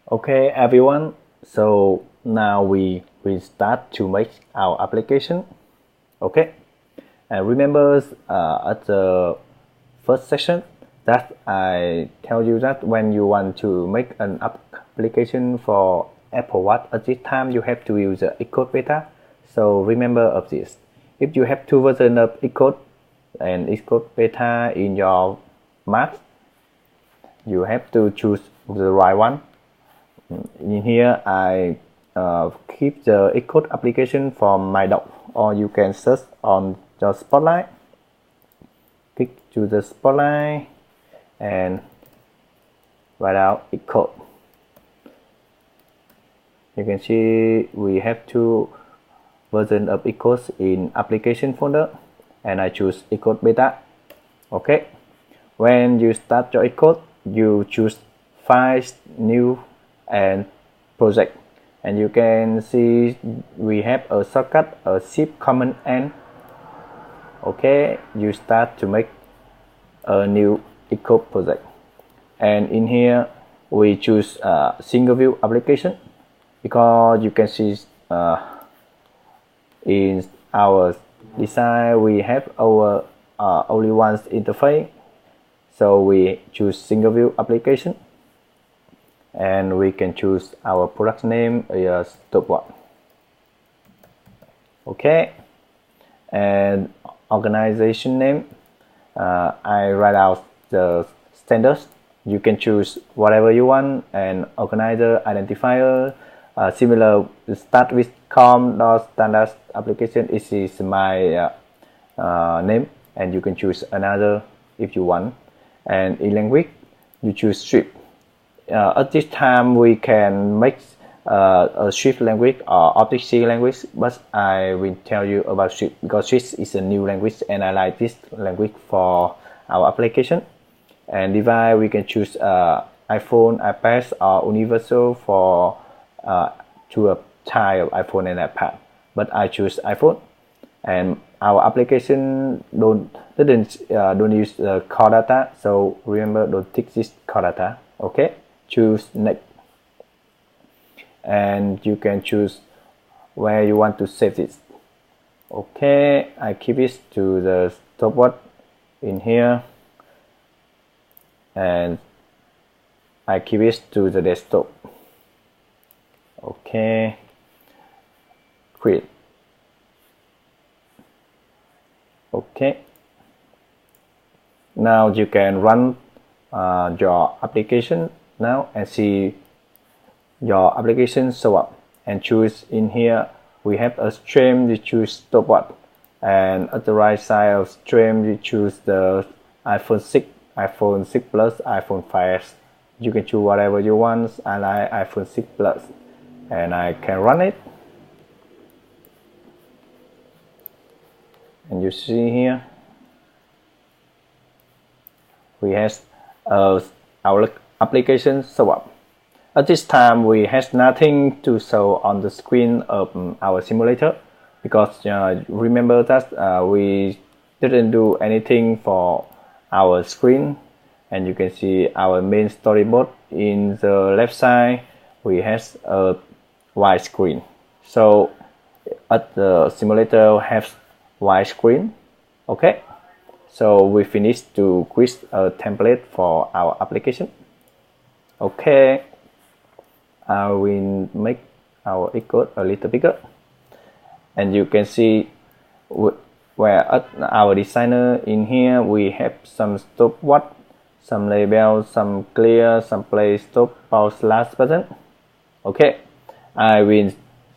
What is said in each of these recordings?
Okay, everyone. So now we will start to make our application. Okay, and remember at the first session that I tell you that when you want to make an application for Apple Watch at this time you have to use the Xcode beta. So remember of this. If you have two versions of Xcode and Xcode beta in your Mac, you have to choose the right one. In here I keep the Xcode application from my dock, or you can search on the Spotlight, click to the Spotlight and write out Xcode. You can see we have two versions of Xcode in application folder, and I choose Xcode beta. Okay, when you start your Xcode, you choose Files, New and Project, and you can see we have a shortcut, a Shift Command N. Okay, you start to make a new Xcode project, and in here we choose single view application, because you can see in our design we have our only one interface, so we choose single view application, and we can choose our product name as Stopwatch. Okay, and organization name, I write out the standards. You can choose whatever you want, and organizer identifier similar start with com.standard application. This is my name, and you can choose another if you want. And in language you choose script. At this time we can make a Swift language or Objective-C language, but I will tell you about Swift because Swift is a new language and I like this language for our application. And device we can choose iPhone, iPad or universal for to a type of iPhone and iPad, but I choose iPhone. And our application don't use core data, so remember don't tick this core data. Okay, choose next, and you can choose where you want to save this. Okay, I keep it to the Stopwatch in here, and I keep it to the desktop. Okay, create. Okay, now you can run your application now and see your application show up, and choose in here we have a stream, you choose Stopwatch, and at the right side of stream you choose the iPhone 6, iPhone 6 Plus, iPhone 5. You can choose whatever you want. I like iPhone 6 Plus, and I can run it. And you see here we have our application show up. At this time we have nothing to show on the screen of our simulator, because remember that we didn't do anything for our screen. And you can see our main storyboard in the left side we have a white screen, so at the simulator has white screen. Okay, so we finished to create a template for our application. Okay, I will make our Xcode a little bigger, and you can see where at our designer in here we have some stopwatch, some label, some clear, some play stop, pause, last button. Okay, I will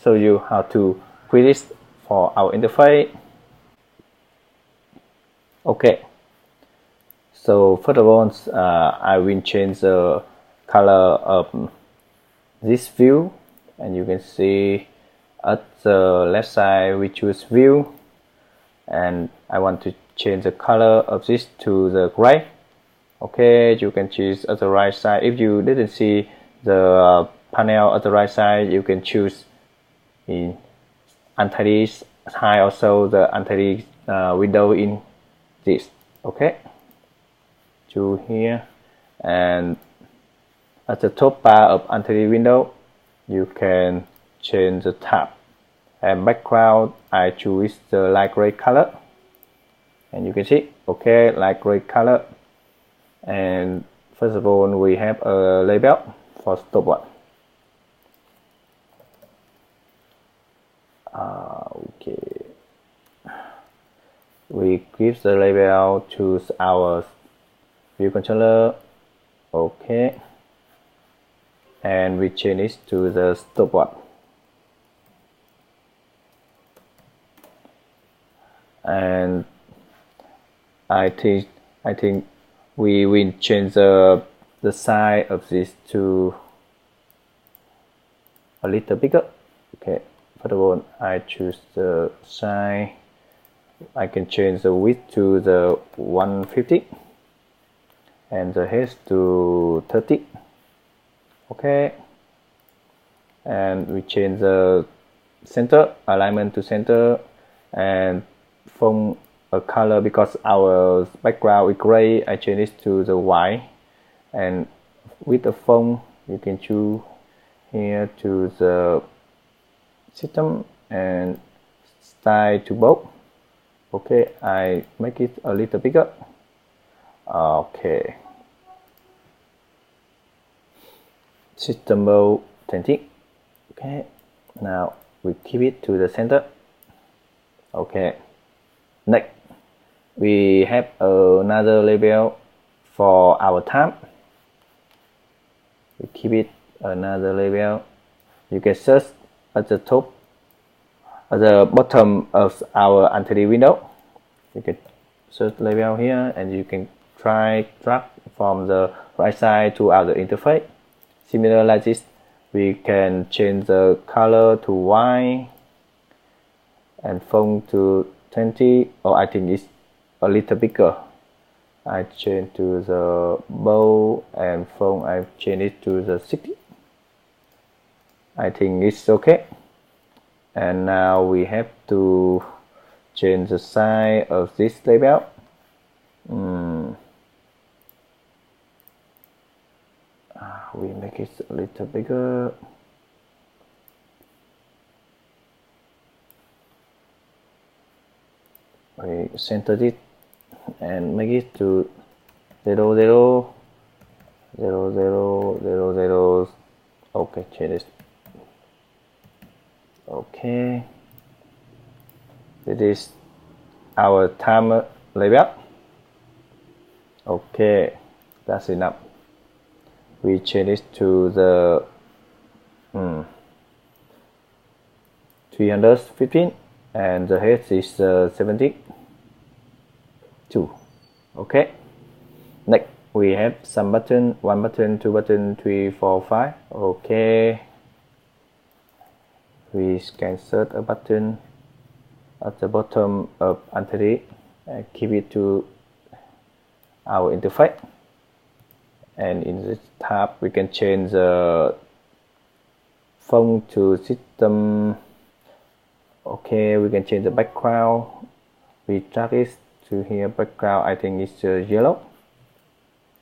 show you how to create this for our interface. Okay, so first of all I will change the color of this view, and you can see at the left side we choose view, and I want to change the color of this to the gray. Okay, you can choose at the right side. If you didn't see the panel at the right side, you can choose in untidy hide also the untidy window in this. Okay, to here, and at the top bar of entity window, you can change the tab. And background, I choose the light gray color. And you can see, okay, light gray color. And first of all, we have a label for stopwatch. Okay. We give the label to our view controller. Okay. And we change it to the stopwatch. And I think we will change the size of this to a little bigger. Okay, first of all, I choose the size. I can change the width to the 150 and the height to 30. Okay, and we change the center alignment to center and font a color, because our background is gray. I change it to the white, and with the font you can choose here to the system and style to bold. Okay, I make it a little bigger. Okay, system mode 20. Okay, now we keep it to the center. Okay, next we have another label for our time. We keep it another label. You can search at the top, at the bottom of our entity window. You can search label here, and you can drag from the right side to our interface. Similar like this, we can change the color to white and font to 20, or I think it's a little bigger. I change to the bold, and font I change it to the 60. I think it's okay. And now we have to change the size of this label. We make it a little bigger. We center it and make it to 0, 0, 0, 0, 0, 0. Okay, change it. Okay, this is our timer label. Okay, that's enough. We change it to the 315, and the height is 72. Okay, next we have some button, 1 button, 2 button, 3, 4, 5. Okay, we can insert a button at the bottom of entity and keep it to our interface. And in this tab we can change the font to system. Okay, we can change the background. We drag it to here, background I think it's yellow.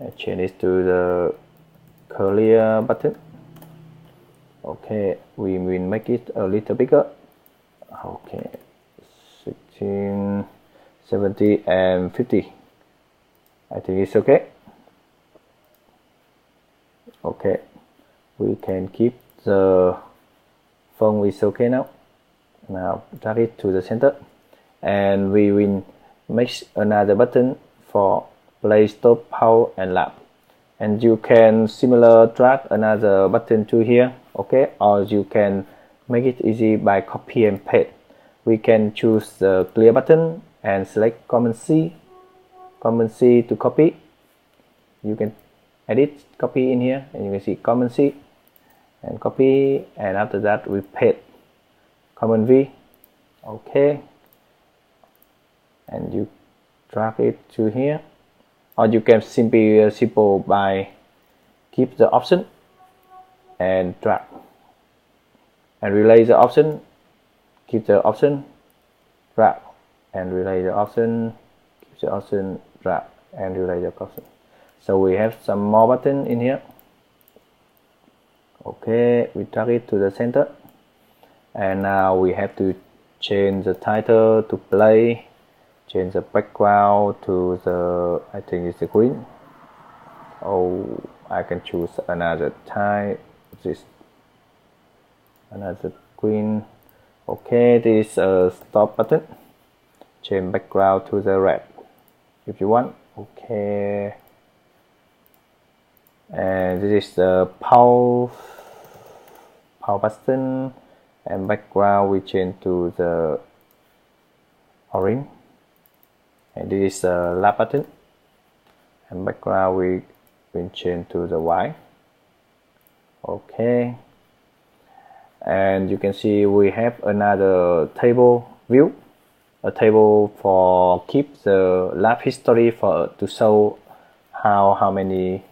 I change it to the clear button. Okay, we will make it a little bigger. Okay, 16, 70 and 50. I think it's okay. Okay, we can keep the font is okay now. Now drag it to the center, and we will make another button for play, stop, pause and lap. And you can similar drag another button to here. Okay, or you can make it easy by copy and paste. We can choose the clear button and select Command C to copy. You can edit, copy in here, and you can see Command C and copy, and after that we paste Command V. Okay, and you drag it to here, or you can simply simple by keep the option and drag and relay the option, keep the option, drag and relay the option, keep the option, drag and relay the option. So we have some more button in here. Okay, we drag it to the center, and now we have to change the title to play, change the background to the, I think it's the green. Oh, I can choose another type, this another green. Okay, this is a stop button, change background to the red if you want. Okay, and this is the power button, and background we change to the orange, and this is the lap button, and background we will change to the white. Okay, and you can see we have another table view, a table for keep the lap history for to show how many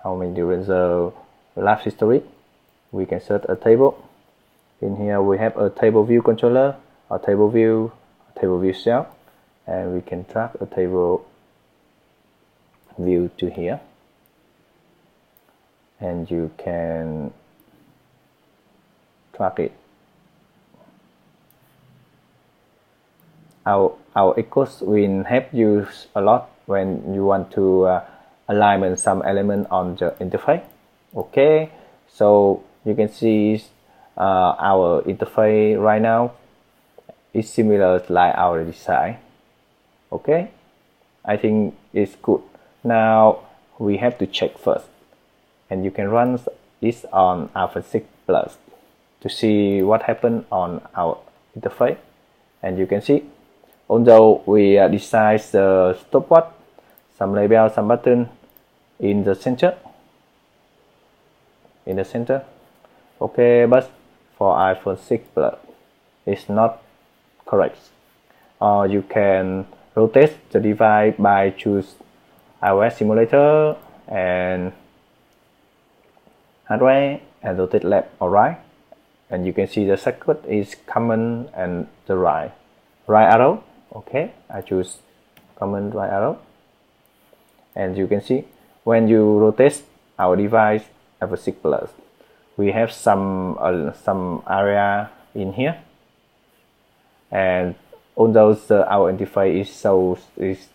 during the lap history. We can set a table. In here we have a table view controller, a table view cell, and we can drag a table view to here, and you can drag it. Our icons will help you a lot when you want to align some element on the interface. Okay, so you can see our interface right now is similar like our design. Okay, I think it's good. Now we have to check first, and you can run this on iPhone 6 Plus to see what happened on our interface. And you can see, although we design the stopwatch, some label, some button in the center, okay, but for iPhone 6 Plus it's not correct. You can rotate the device by choose iOS simulator and hardware and rotate left or right, and you can see the circuit is common and the right arrow. Okay, I choose common right arrow, and you can see when you rotate our device iPhone 6 Plus, we have some area in here, and although our interface is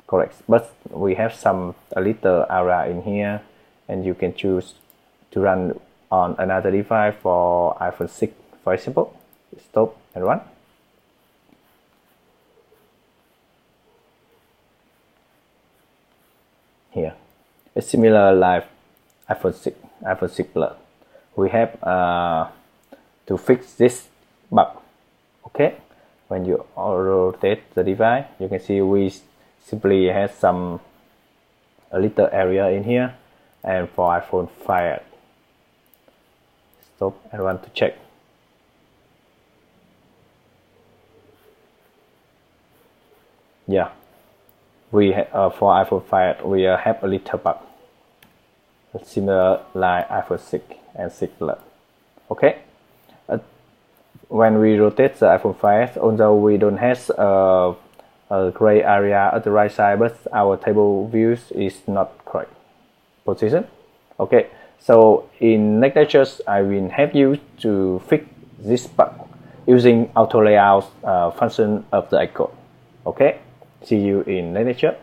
correct, but we have a little area in here, and you can choose to run on another device for iPhone 6, for example. Stop and run. Here, it's similar like iPhone 6 Plus. We have to fix this bug. Okay, when you rotate the device, you can see we simply have a little area in here, and for iPhone 5, stop and run to check. Yeah, we for iPhone 5 we have a little bug similar like iPhone 6 and 6 Plus. Okay, when we rotate the iPhone 5, although we don't have a gray area at the right side, but our table views is not correct position. Okay, so in next lectures I will help you to fix this bug using auto layout function of the icon. Okay, see you in next lecture.